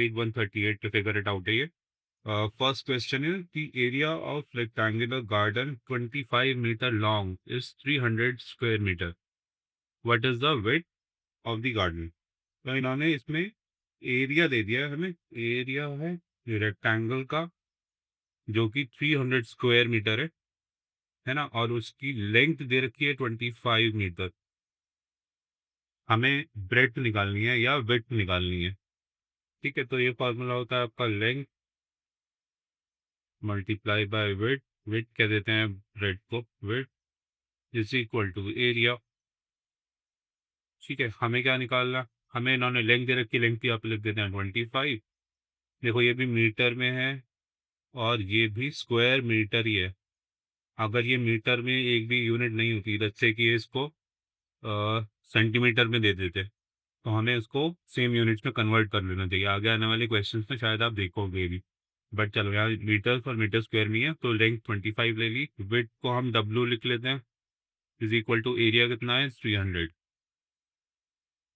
Page 138 to figure it out है ये. First question is the area of rectangular garden 25-meter long is 300 square meter. What is the width of the garden? तो इन्होंने इसमें area दे दिया है हमें. Area है रेक्टेंगल का जो कि 300 स्क्वायर मीटर है ना, और उसकी लेंथ दे रखी है 25 मीटर. हमें ब्रेड्थ निकालनी है या विड्थ निकालनी है. ठीक है, तो ये फॉर्मूला होता है आपका length multiply by width. Width कह देते हैं ब्रेड को, width is equal to area. ठीक है, हमें क्या निकालना, हमें इन्होंने लेंथ दे रखी, लेंथ की आप लिख देते हैं 25. देखो ये भी मीटर में है और ये भी स्क्वायर मीटर ही है. अगर ये मीटर में एक भी यूनिट नहीं होती, जैसे कि इसको सेंटीमीटर में दे देते, तो हमें उसको सेम यूनिट्स में कन्वर्ट कर लेना चाहिए. आगे आने वाले क्वेश्चंस में शायद आप देखोगे भी, बट चलो यहाँ मीटर्स और मीटर स्क्वायर में है, तो लेंथ 25 ले ली. विड्थ को हम W लिख लेते हैं, इज इक्वल टू एरिया कितना है 300.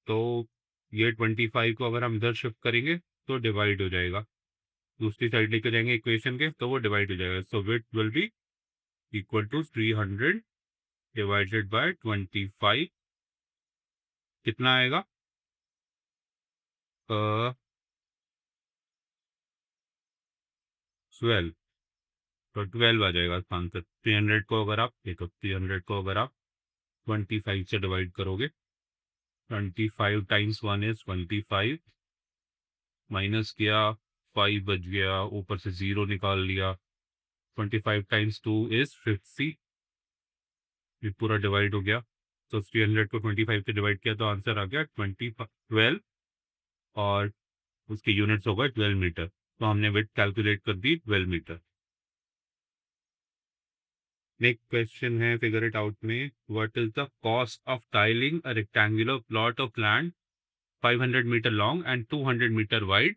तो ये 25 को अगर हम इधर शिफ्ट करेंगे तो डिवाइड हो जाएगा, दूसरी साइड लेके जाएंगे इक्वेशन के तो वो डिवाइड हो जाएगा. So width will be equal to 300 divided by 25. कितना आएगा? 12. तो 12 आ जाएगा इसका आंसर. 300 को अगर आप देखो, 300 को अगर आप 25 से डिवाइड करोगे, 25 टाइम्स 1 इज 25, माइनस किया 5 बच गया, ऊपर से 0 निकाल लिया. 25 टाइम्स 2 इज 50. ये पूरा डिवाइड हो गया. तो 300 को 25 से डिवाइड किया तो आंसर आ गया 12, और उसके यूनिट्स होगा 12 मीटर. तो हमने विड्थ कैलकुलेट कर दी 12 मीटर. नेक्स्ट क्वेश्चन है फिगर इट आउट में. What is the cost of tiling a rectangular plot of land 500 metre long and 200 metre wide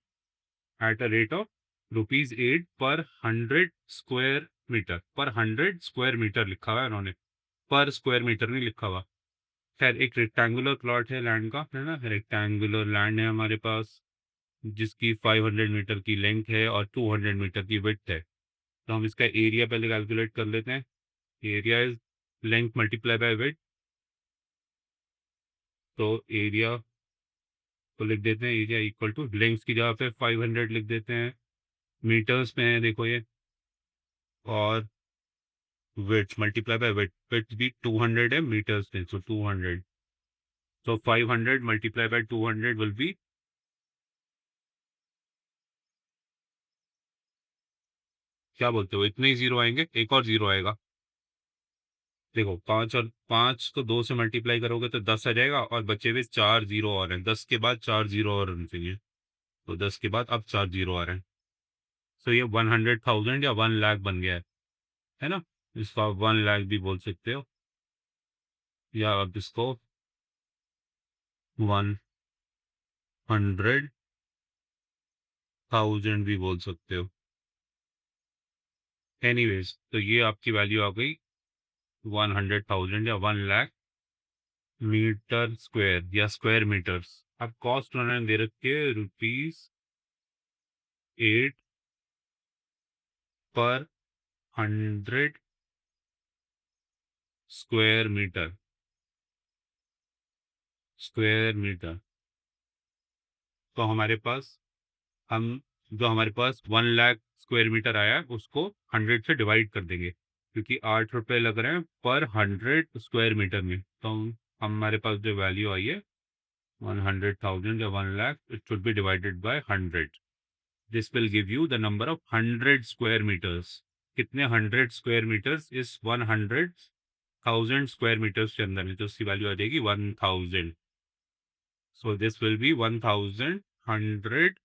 at a rate of ₹8 per 100 square metre. पर 100 square metre लिखा हुआ है उन्होंने, पर square metre नहीं लिखा हुआ. खैर, एक रेक्टेंगुलर प्लॉट है लैंड का, है ना, रेक्टेंगुलर लैंड है हमारे पास जिसकी 500 मीटर की लेंथ है और 200 मीटर की विड्थ है. तो हम इसका एरिया पहले कैलकुलेट कर लेते हैं. Area is length multiply by width. तो एरिया को लिख देते हैं, एरिया इक्वल टू लेंथ की जगह पे 500 लिख देते हैं, मीटर्स में है देखो ये, और width multiply by width. Width भी 200 है मीटर्स में, सो 200. तो 500 मल्टीप्लाई बाय 200 विल बी, क्या बोलते हो, इतने ही जीरो आएंगे, एक और जीरो आएगा. देखो 5 और 5 को 2 से मल्टीप्लाई करोगे तो 10 आ जाएगा, और बचे हुए 4 जीरो और हैं. 10 के बाद 4 जीरो और होने चाहिए, तो 10 के बाद अब 4 जीरो आ रहे हैं. सो ये 100,000 या 1 लाख बन गया है ना. इसको आप 1 लाख भी बोल सकते हो, या आप इसको 100,000 भी बोल सकते हो. एनीवेज, तो ये आपकी वैल्यू आ गई 100,000 या 1 लाख मीटर स्क्वायर या स्क्वायर मीटर्स. अब कॉस्ट उन्होंने दे रखी है ₹8 per 100 square metre. Square metre. तो हमारे पास, हम जो हमारे पास 1 लाख स्क्वायर मीटर आया है उसको 100 से डिवाइड कर देंगे, क्योंकि 8 रुपये लग रहे हैं पर 100 स्क्वायर मीटर में. तो हमारे पास जो वैल्यू आई है 100,000 या 1 lakh, it should be divided by 100. This will give you the number of 100 square metres. कितने 100 स्क्वायर मीटर्स इस 100,000 स्क्वायर मीटर्स के अंदर है, तो उसकी वैल्यू आ जाएगी 1000. So this will be 1,100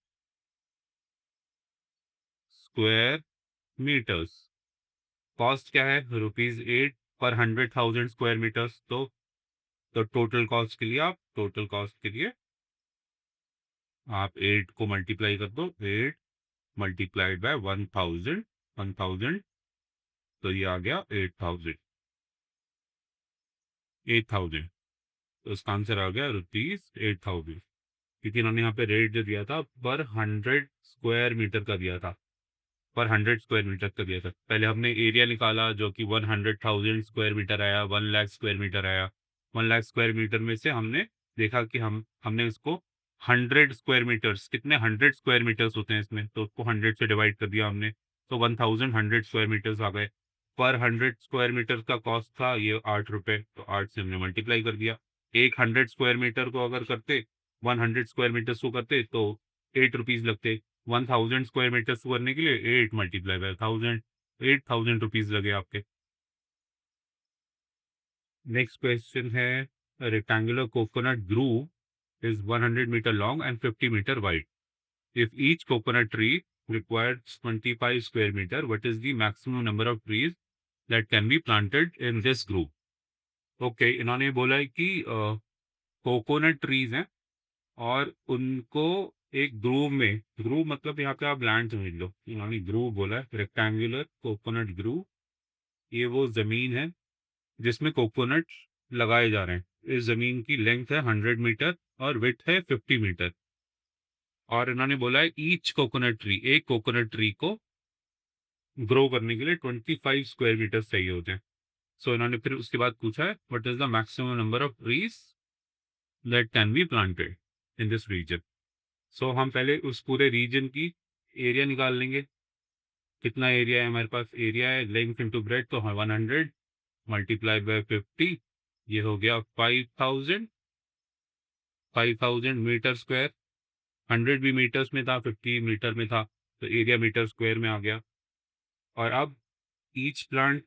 square metres. Cost क्या है ₹8 पर 100,000 स्क्वायर मीटर्स. तो टोटल कॉस्ट के लिए आप 8 को मल्टीप्लाई कर दो, 8 मल्टीप्लाइड बाय 1000, तो ये आ गया 8,000. तो इसका आंसर आ गया ₹8,000. क्योंकि इन्होंने यहाँ पे रेट जो दिया था पर 100 स्क्वायर मीटर का दिया था, पर 100 स्क्वायर मीटर का दिया था। पहले हमने एरिया निकाला जो कि 100,000 स्क्वायर मीटर आया, 1 लाख स्क्वायर मीटर आया। 1 लाख स्क्वायर मीटर में से हमने देखा कि हमने इसको 100 स्क्वायर मीटर्स, कितने 100 स्क्वायर मीटर्स होते हैं इसमें, तो उसको 100 से डिवाइड कर दिया हमने, तो 1100 स्क्वायर मीटर्स आ गए। पर 100 स्क्वायर मीटर का कॉस्ट था ये 8 रुपये, तो 8 से हमने मल्टीप्लाई कर दिया। एक 100 स्क्वायर मीटर को अगर करते, 100 स्क्वायर मीटर्स को करते तो 8 रुपीज़ लगते। 1000 स्क्वायर मीटर्स को करने के लिए 8 मल्टीप्लाई बाय 1000, 8000 रुपीज़ लगे आपके। नेक्स्ट क्वेश्चन है, rectangular coconut groove is 100 meter long and 50 meter wide. If each coconut tree requires 25 square meter, what is the maximum number of trees that can be planted in this group? Okay, इन्होंने बोला है कि coconut trees हैं और उनको एक groove में, groove मतलब यहाँ पे आप लैंड समझ लो, इन्होंने ग्रूव बोला है, रेक्टेंगुलर कोकोनट ग्रूव, ये वो ज़मीन है जिसमें कोकोनट लगाए जा रहे हैं। इस ज़मीन की लेंथ है 100 मीटर और विड्थ है 50 मीटर। और इन्होंने बोला है ईच कोकोनट ट्री, एक कोकोनट ट्री को ग्रो करने के लिए 25 स्क्वायर मीटर चाहिए होते हैं। सो इन्होंने फिर उसके बाद पूछा है what is the maximum number of trees that can be planted in this region. So हम पहले उस पूरे रीजन की एरिया निकाल लेंगे। कितना एरिया है हमारे पास, एरिया है लेंथ इंटू ब्रेड, तो 100 मल्टीप्लाई बाय 50, ये हो गया 5000, 5000 मीटर स्क्वायर। 100 भी मीटर्स में था, 50 मीटर में था, तो एरिया मीटर स्क्वायर में आ गया। और अब ईच प्लांट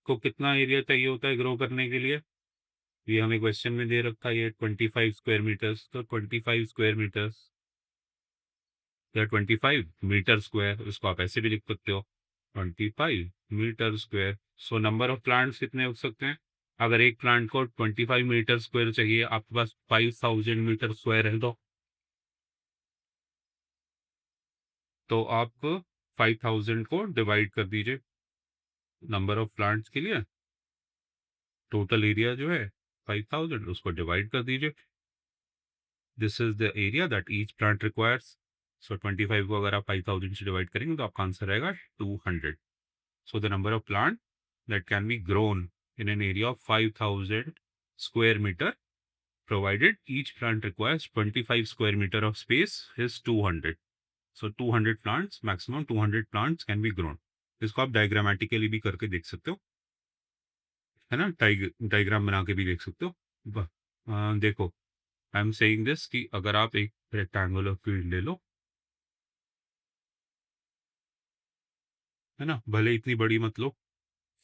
को कितना एरिया चाहिए होता है ग्रो करने के लिए, ये हमें क्वेश्चन में दे रखा है, ये 25 स्क्वायर मीटर्स, तो 25 स्क्वायर मीटर्स या 25 मीटर स्क्वायर, उसको आप ऐसे भी लिख सकते हो 25 metre square. So number of plants कितने हो सकते हैं, अगर एक प्लांट को 25 मीटर स्क्वायर चाहिए, आपके पास 5000 मीटर स्क्वायर है, तो आप 5000 को डिवाइड कर दीजिए नंबर ऑफ प्लांट्स के लिए, टोटल एरिया जो है 5000, उसको डिवाइड कर दीजिए। This is the area that each plant requires. So 25 को अगर आप 5000 से डिवाइड करेंगे तो आपका आंसर आएगा 200। So the number of plant that can be grown in an area of 5000 square metre provided each plant requires 25 square meter of space is 200. So 200 plants, maximum 200 plants can be grown. इसको आप diagrammatically भी करके देख सकते हो, है ना, diagram बना के भी देख सकते हो। देखो, आई एम सेइंग दिस कि अगर आप एक रेक्टेंगुलर फील्ड ले लो, है ना, भले इतनी बड़ी मत लो,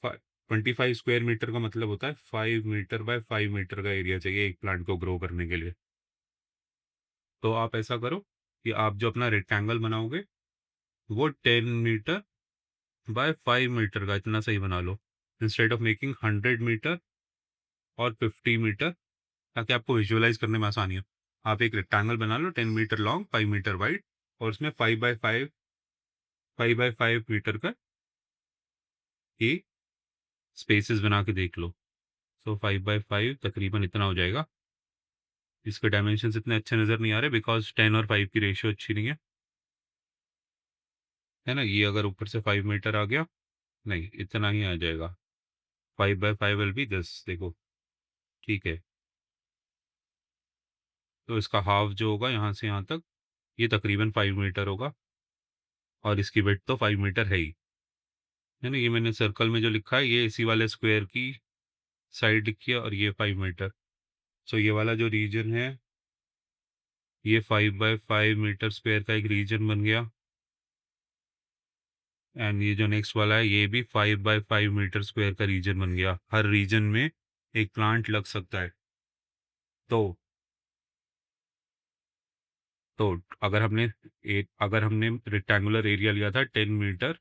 25 स्क्वायर मीटर का मतलब होता है 5 मीटर बाय 5 मीटर का एरिया चाहिए एक प्लांट को ग्रो करने के लिए। तो आप ऐसा करो कि आप जो अपना रेक्टेंगल बनाओगे वो 10 मीटर बाय 5 मीटर का इतना सही बना लो, इंस्टेड ऑफ मेकिंग 100 मीटर और 50 मीटर, ताकि आपको विजुअलाइज करने में आसानी हो। आप एक रेक्टेंगल बना लो 10 मीटर लॉन्ग, 5 मीटर वाइड, और उसमें 5 बाय 5 मीटर का ये स्पेसेस बना के देख लो। सो 5 बाय 5 तकरीबन इतना हो जाएगा। इसके डायमेंशन इतने अच्छे नज़र नहीं आ रहे बिकॉज 10 और 5 की रेशियो अच्छी नहीं है ना। ये अगर ऊपर से 5 मीटर आ गया, नहीं इतना ही आ जाएगा, 5 बाय 5 विल बी दिस, देखो, ठीक है। तो इसका हाफ जो होगा यहाँ से यहाँ तक, ये तकरीबन 5 मीटर होगा, और इसकी विड्थ तो 5 मीटर है ना। ये मैंने सर्कल में जो लिखा है ये इसी वाले स्क्वायर की साइड लिखी है, और ये 5 मीटर। सो ये वाला जो रीजन है ये 5 बाय 5 मीटर स्क्वायर का एक रीजन बन गया, एंड ये जो नेक्स्ट वाला है ये भी 5 बाय 5 मीटर स्क्वायर का रीजन बन गया। हर रीजन में एक प्लांट लग सकता है। तो तो अगर हमने रेक्टेंगुलर एरिया लिया था 10 मीटर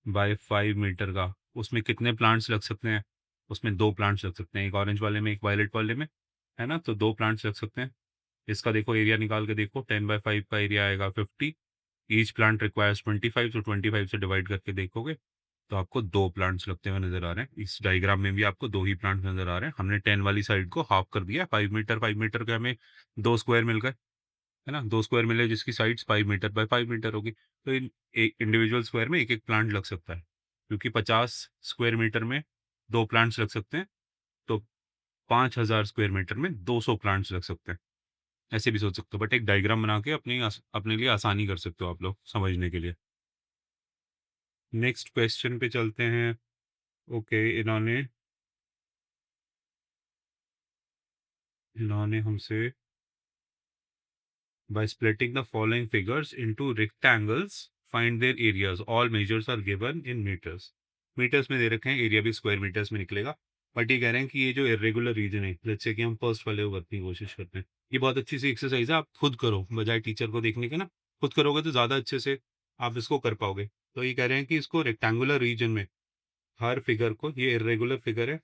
बाय 5 मीटर का, उसमें कितने प्लांट्स लग सकते हैं, उसमें 2 प्लांट्स लग सकते हैं, एक ऑरेंज वाले में एक वायलेट वाले में, है ना, तो 2 प्लांट्स लग सकते हैं। इसका देखो एरिया निकाल के देखो, 10 बाय 5 का एरिया आएगा 50, ईच प्लांट रिक्वायर्स 25, तो 25 से डिवाइड करके देखोगे तो आपको 2 प्लांट्स लगते हुए नज़र आ रहे हैं। इस डायग्राम में भी आपको 2 ही प्लांट्स नज़र आ रहे हैं। हमने 10 वाली साइड को हाफ कर दिया, 5 मीटर के हमें 2 स्क्वायर मिल गए, है ना? 2 स्क्वायर मिले जिसकी साइड्स 5 मीटर बाय 5 मीटर होगी। तो इन एक इंडिविजुअल स्क्वायर में एक-एक प्लांट लग सकता है। क्योंकि 50 स्क्वायर मीटर में 2 प्लांट्स लग सकते हैं, तो 5000 स्क्वायर मीटर में 200 प्लांट्स लग सकते हैं। ऐसे भी सोच सकते हो, बट एक डायग्राम बना के अपने लिए आसानी कर सकते हो आप लोग समझने के लिए। नेक्स्ट क्वेश्चन पे चलते हैं। ओके, इन्होंने हमसे by splitting the following figures into rectangles, find their areas. All measures are given in meters. Metres में दे रखे हैं, एरिया भी स्क्वायर मीटर्स में निकलेगा। बट ये कह रहे हैं कि ये जो इरेगुलर रीजन है, जैसे कि हम फर्स्ट वाले को करने की कोशिश करते हैं, ये बहुत अच्छी सी एक्सरसाइज है, आप खुद करो बजाय टीचर को देखने के ना। खुद करोगे तो ज़्यादा अच्छे से आप इसको कर पाओगे। तो ये कह रहे हैं कि इसको रेक्टेंगुलर रीजन में हर फिगर को, ये इरेगुलर फिगर है,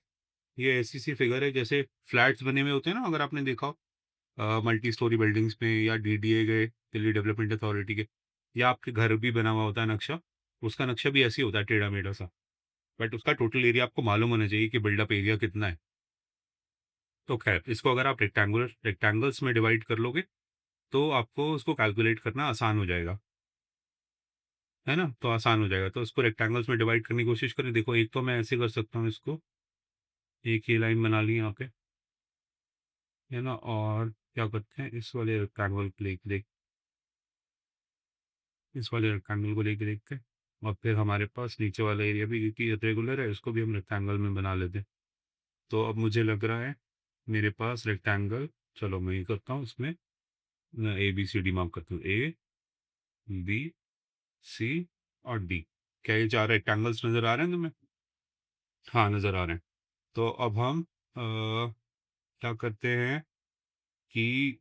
ये ऐसी सी फिगर है जैसे फ्लैट्स बने हुए होते हैं ना, अगर आपने देखा हो मल्टी स्टोरी बिल्डिंग्स में, या डीडीए गए, दिल्ली डेवलपमेंट अथॉरिटी के, या आपके घर भी बना हुआ होता है नक्शा, उसका नक्शा भी ऐसे ही होता है टेढ़ा मेढ़ा सा। बट उसका टोटल एरिया आपको मालूम होना चाहिए कि बिल्डअप एरिया कितना है। तो खैर, इसको अगर आप रेक्टेंगल्स में डिवाइड कर लोगे तो आपको उसको कैलकुलेट करना आसान हो जाएगा, है ना? तो आसान हो जाएगा। तो इसको रेक्टेंगल्स में डिवाइड करने की कोशिश करें। देखो, एक तो मैं ऐसे कर सकता हूँ इसको, एक ये लाइन बना ली यहाँ पे, है ना? और क्या करते हैं, इस वाले रेक्टेंगल को लेके देखते हैं। और फिर हमारे पास नीचे वाला एरिया भी, क्योंकि रेगुलर है, इसको भी हम रेक्टेंगल में बना लेते हैं। तो अब मुझे लग रहा है मेरे पास रेक्टेंगल, चलो मैं ये करता हूँ इसमें, A B C D mark करता हूँ, ए बी सी और डी। क्या ये 4 रेक्टेंगल्स नज़र आ रहे हैं तुम्हें? हाँ, नज़र आ रहे हैं। तो अब हम क्या करते हैं कि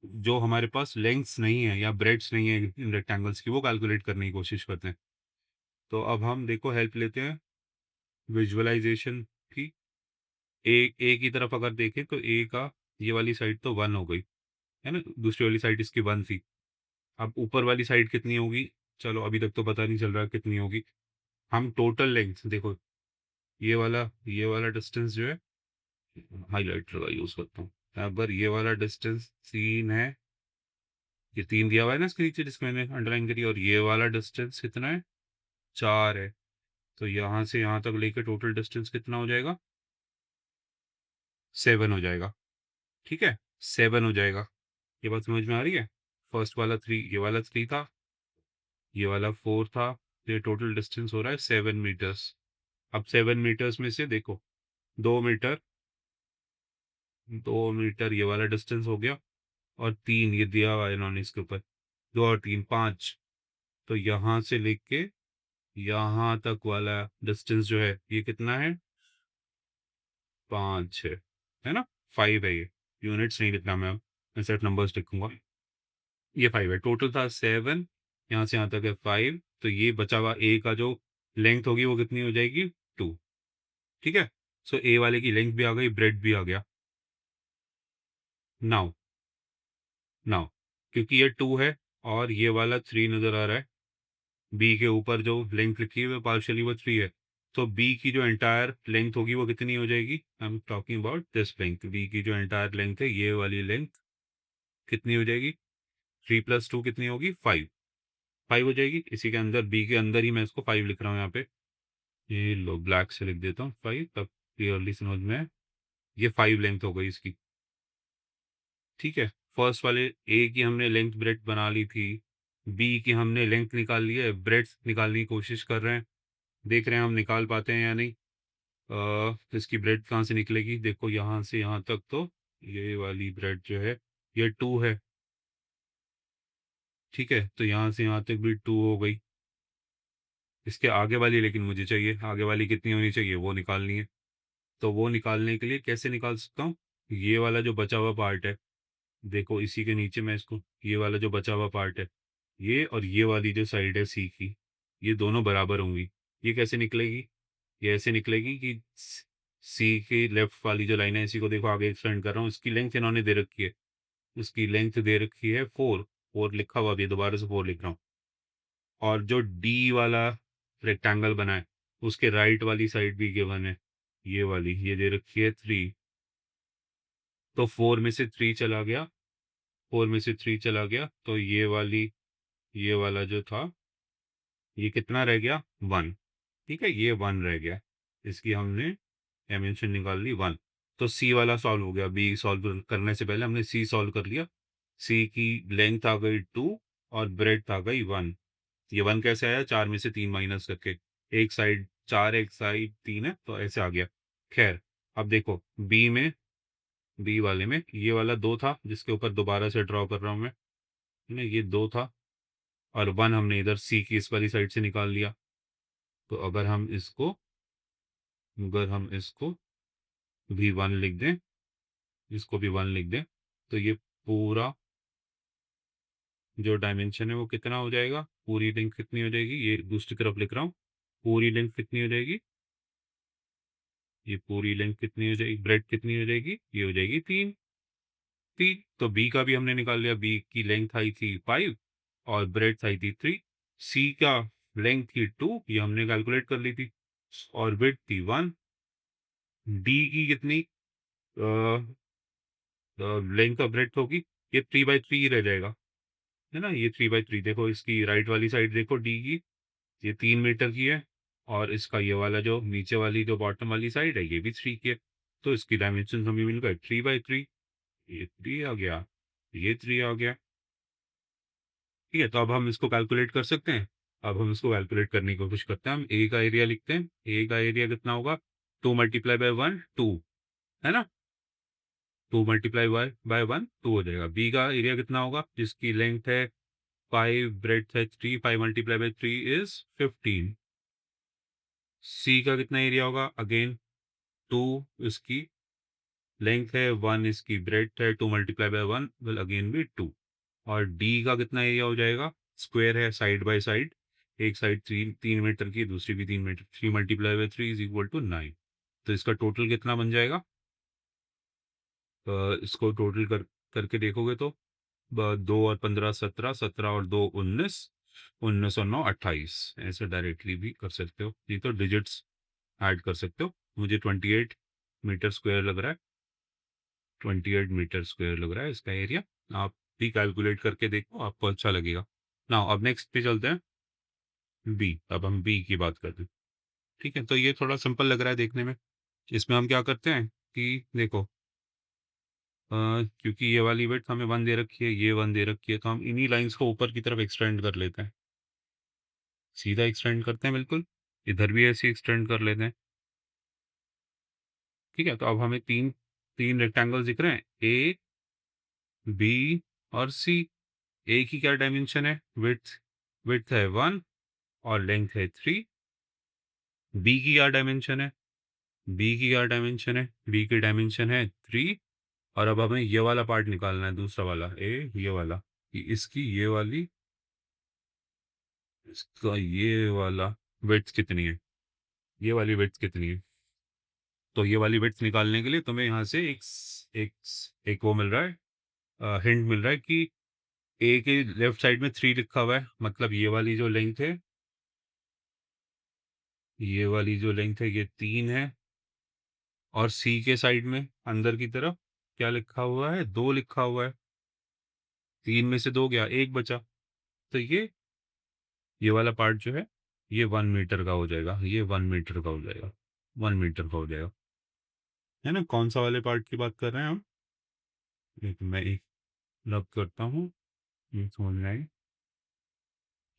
जो हमारे पास लेंथ्स नहीं है या ब्रेड्थ्स नहीं है इन रेक्टेंगल्स की, वो कैलकुलेट करने की कोशिश करते हैं। तो अब हम देखो हेल्प लेते हैं विजुअलाइजेशन की। ए की तरफ अगर देखें तो ए का ये वाली साइड तो 1 हो गई, है ना? दूसरी वाली साइड इसकी 1 थी। अब ऊपर वाली साइड कितनी होगी? चलो अभी तक तो पता नहीं चल रहा कितनी होगी। हम टोटल लेंथ देखो, ये वाला डिस्टेंस जो है, हाइलाइटर का यूज़ करता हूँ। यहाँ पर ये वाला डिस्टेंस 3 है, ये 3 दिया हुआ है ना इसके नीचे जिसको मैंने अंडरलाइन करी, और ये वाला डिस्टेंस कितना है? 4 है। तो यहाँ से यहाँ तक लेके टोटल डिस्टेंस कितना हो जाएगा? 7 हो जाएगा, ठीक है? 7 हो जाएगा। ये बात समझ में आ रही है? फर्स्ट वाला 3, ये वाला 3 था, ये वाला 4 था, तो ये टोटल डिस्टेंस हो रहा है 7 मीटर्स। अब 7 मीटर्स में से देखो, 2 मीटर, 2 मीटर ये वाला डिस्टेंस हो गया, और 3 ये दिया हुआ है इन्होंने इसके ऊपर, 2 और 3 5। तो यहाँ से लेके यहाँ तक वाला डिस्टेंस जो है, ये कितना है? 5 है ना? 5 है ये। यूनिट्स नहीं लिखना मैं अब, मैं सिर्फ नंबर्स लिखूँगा। ये 5 है, टोटल था 7, यहाँ से यहाँ तक है 5, तो ये बचा हुआ ए का जो लेंथ होगी वो कितनी हो जाएगी? 2, ठीक है? सो ए वाले की लेंथ भी आ गई, ब्रेड्थ भी आ गया। नाउ नाउ क्योंकि ये 2 है और ये वाला 3 नज़र आ रहा है, बी के ऊपर जो लेंथ लिखी हुई है पार्शियली वो 3 है। तो बी की जो एंटायर लेंथ होगी वो कितनी हो जाएगी? I am talking about this length. B की जो एंटायर लेंथ है, ये वाली लेंथ कितनी हो जाएगी? 3 + 2 कितनी होगी? 5। 5 हो जाएगी। इसी के अंदर, बी के अंदर ही मैं इसको 5 लिख रहा हूँ यहाँ पे। ये लो, ब्लैक से लिख देता हूँ 5, तब क्लियरली समझ में आए। ये 5 लेंथ हो गई इसकी, ठीक है? फर्स्ट वाले ए की हमने लेंथ ब्रेड्थ बना ली थी, बी की हमने लेंथ निकाल ली है, ब्रेड्थ निकालने की कोशिश कर रहे हैं, देख रहे हैं हम निकाल पाते हैं या नहीं। इसकी ब्रेड कहाँ से निकलेगी? देखो, यहाँ से यहाँ तक तो ये वाली ब्रेड जो है, ये 2 है, ठीक है? तो यहाँ से यहाँ तक भी 2 हो गई। इसके आगे वाली लेकिन मुझे चाहिए, आगे वाली कितनी होनी चाहिए वो निकालनी है। तो वो निकालने के लिए कैसे निकाल सकता हूँ? ये वाला जो बचा हुआ पार्ट है, देखो इसी के नीचे मैं इसको, ये वाला जो बचा हुआ पार्ट है, ये और ये वाली जो साइड है सी की, ये दोनों बराबर होंगी। ये कैसे निकलेगी? ये ऐसे निकलेगी कि सी की लेफ्ट वाली जो लाइन है, इसी को देखो आगे एक्सटेंड कर रहा हूँ, इसकी लेंथ इन्होंने दे रखी है, इसकी लेंथ दे रखी है 4, 4 लिखा हुआ भी है, दोबारा से 4 लिख रहा हूँ। और जो डी वाला रेक्टेंगल बना है, उसके राइट वाली साइड भी गिवन है, ये वाली, ये दे रखी है 3, तो 4 में से 3 चला गया, 4 में से 3 चला गया, तो ये वाला जो था, ये कितना रह गया? 1, ठीक है? ये 1 रह गया। इसकी हमने डायमेंशन निकाल ली 1। तो सी वाला सॉल्व हो गया। बी सॉल्व करने से पहले हमने सी सॉल्व कर लिया। सी की लेंथ आ गई 2 और ब्रेड्थ आ गई 1। ये 1 कैसे आया? 4 में से 3 माइनस करके। एक साइड 4, एक साइड 3 है, तो ऐसे आ गया। खैर, अब देखो बी वाले में ये वाला 2 था, जिसके ऊपर दोबारा से ड्रॉ कर रहा हूँ मैं, है ना? ये 2 था और 1 हमने इधर सी की इस वाली साइड से निकाल लिया। तो अगर हम इसको भी 1 लिख दें, इसको भी 1 लिख दें, तो ये पूरा जो डायमेंशन है वो कितना हो जाएगा? पूरी लेंथ कितनी हो जाएगी? ये दूसरी तरफ लिख रहा हूँ। पूरी लेंथ कितनी हो जाएगी? ये पूरी लेंथ कितनी हो जाएगी? ब्रेड कितनी हो जाएगी? ये हो जाएगी 3। तो बी का भी हमने निकाल लिया। बी की लेंथ आई थी 5 और ब्रेड आई थी 3। सी का लेंथ थी 2, ये हमने कैलकुलेट कर ली थी, और विड्थ थी 1। डी की कितनी लेंथ ऑफ ब्रेड होगी? ये 3/3 रह जाएगा, है ना? ये 3/3। देखो इसकी राइट वाली साइड देखो, डी की ये 3 मीटर की है, और इसका ये वाला जो नीचे वाली जो बॉटम वाली साइड है, ये भी 3 की है। तो इसकी डायमेंशन हमें मिल गए 3/3। ये 3 आ गया, ये 3 आ गया। ठीक है, तो अब हम इसको कैलकुलेट कर सकते हैं। अब हम इसको कैलकुलेट करने की कोशिश करते हैं। हम ए का एरिया लिखते हैं। ए का एरिया कितना होगा? 2 मल्टीप्लाई बाय 1, 2, है ना? 2 मल्टीप्लाई बाय 1, 2 हो जाएगा। बी का एरिया कितना होगा? जिसकी लेंथ है 5, ब्रेड्थ है 3, 5 मल्टीप्लाई बाय 3 इज 15। सी का कितना एरिया होगा? अगेन 2 इसकी लेंथ है, 1 इसकी ब्रेड्थ है, 2 multiply by 1 will again be 2। और डी का कितना एरिया हो जाएगा? स्क्वायर है साइड बाय साइड, एक साइड 3 मीटर की, दूसरी भी 3 metre, 3 multiply by 3 is equal to 9। तो इसका टोटल कितना बन जाएगा? इसको टोटल करके देखोगे तो 2 और 15 17, 17 और 2 19, 19 और 9 28। ऐसे डायरेक्टली भी कर सकते हो, ये तो डिजिट्स ऐड कर सकते हो। मुझे 28 मीटर स्क्वायर लग रहा है, 28 मीटर स्क्वायर लग रहा है इसका एरिया। आप भी कैलकुलेट करके देखो, आपको अच्छा लगेगा। ना अब नेक्स्ट पे चलते हैं, बी। अब हम बी की बात करते हैं। ठीक है, तो ये थोड़ा सिंपल लग रहा है देखने में। इसमें हम क्या करते हैं कि देखो, क्योंकि ये वाली विड्थ हमें 1 दे रखी है, ये 1 दे रखी है, तो हम इन्हीं लाइंस को ऊपर की तरफ एक्सटेंड कर लेते हैं। सीधा एक्सटेंड करते हैं बिल्कुल, इधर भी ऐसे एक्सटेंड कर लेते हैं। ठीक है, तो अब हमें तीन तीन रेक्टेंगल्स दिख रहे हैं, ए, बी और सी। ए की क्या डायमेंशन है? विड्थ विड्थ है 1 और लेंथ है 3। बी की क्या डायमेंशन है? बी की क्या डायमेंशन है? बी की डायमेंशन है 3। और अब हमें ये वाला पार्ट निकालना है, दूसरा वाला, ये वाला, कि इसकी ये वाली, इसका ये वाला विड्थ कितनी है? ये वाली विड्थ कितनी है? तो ये वाली विड्थ निकालने के लिए तुम्हें यहाँ से एक एक वो मिल रहा है, हिंट मिल रहा है कि ए के लेफ्ट साइड में 3 लिखा हुआ है, मतलब ये वाली जो लेंथ है, ये वाली जो लेंथ है ये 3 है। और सी के साइड में अंदर की तरफ क्या लिखा हुआ है? 2 लिखा हुआ है। 3 में से 2 गया, 1 बचा। तो ये वाला पार्ट जो है, ये 1 मीटर का हो जाएगा, ये 1 मीटर का हो जाएगा, 1 मीटर का हो जाएगा, है ना? कौन सा वाले पार्ट की बात कर रहे हैं हम? मैं एक रब करता हूँ, ये समझ में आई।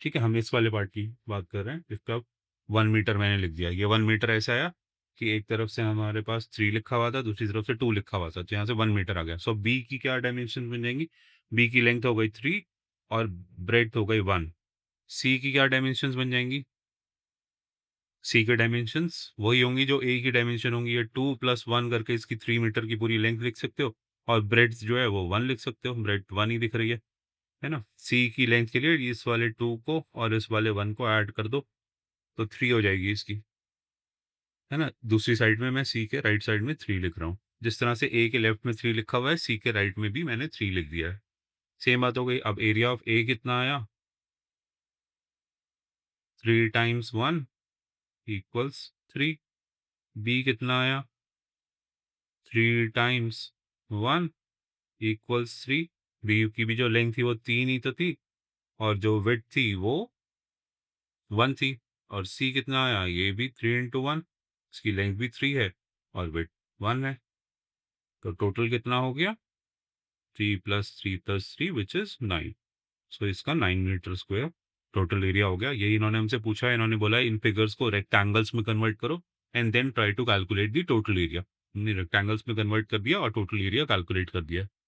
ठीक है, हम इस वाले पार्ट की बात कर रहे हैं, इसका 1 मीटर मैंने लिख दिया। ये 1 मीटर ऐसा आया कि एक तरफ से हमारे पास 3 लिखा हुआ था, दूसरी तरफ से 2 लिखा हुआ था, तो यहाँ से 1 मीटर आ गया। सो बी की क्या डायमेंशन बन जाएंगी? बी की लेंथ हो गई 3 और ब्रेड्थ हो गई 1। सी की क्या डायमेंशंस बन जाएंगी? सी के डायमेंशंस वही होंगी जो ए की डायमेंशन होंगी। ये 2 + 1 करके इसकी 3 मीटर की पूरी लेंथ लिख सकते हो, और ब्रेड्थ जो है वो 1 लिख सकते हो, ब्रेड्थ 1 ही दिख रही है ना? सी की लेंथ के लिए इस वाले 2 को और इस वाले 1 को ऐड कर दो, तो 3 हो जाएगी इसकी, है ना? दूसरी साइड में मैं सी के राइट साइड में 3 लिख रहा हूँ। जिस तरह से ए के लेफ्ट में 3 लिखा हुआ है, सी के राइट में भी मैंने 3 लिख दिया है। सेम बात हो गई। अब एरिया ऑफ ए कितना आया? 3 × 1 इक्वल्स 3। बी कितना आया? 3 टाइम्स 1 इक्वल्स 3। बी की भी जो लेंथ थी वो 3 ही तो थी, और जो विड्थ थी वो 1 थी। और सी कितना आया? ये भी 3 इंटू 1, इसकी लेंथ भी 3 है और विड्थ 1 है। तो टोटल कितना हो गया? 3 प्लस 3 प्लस 3 विच इज 9। सो इसका 9 मीटर स्क्वायर टोटल एरिया हो गया। यही इन्होंने हमसे पूछा है। इन्होंने बोला इन फिगर्स को रेक्टेंगल्स में कन्वर्ट करो and then try to calculate the total area. हमने रेक्टेंगल्स में कन्वर्ट कर दिया और टोटल एरिया कैलकुलेट कर दिया।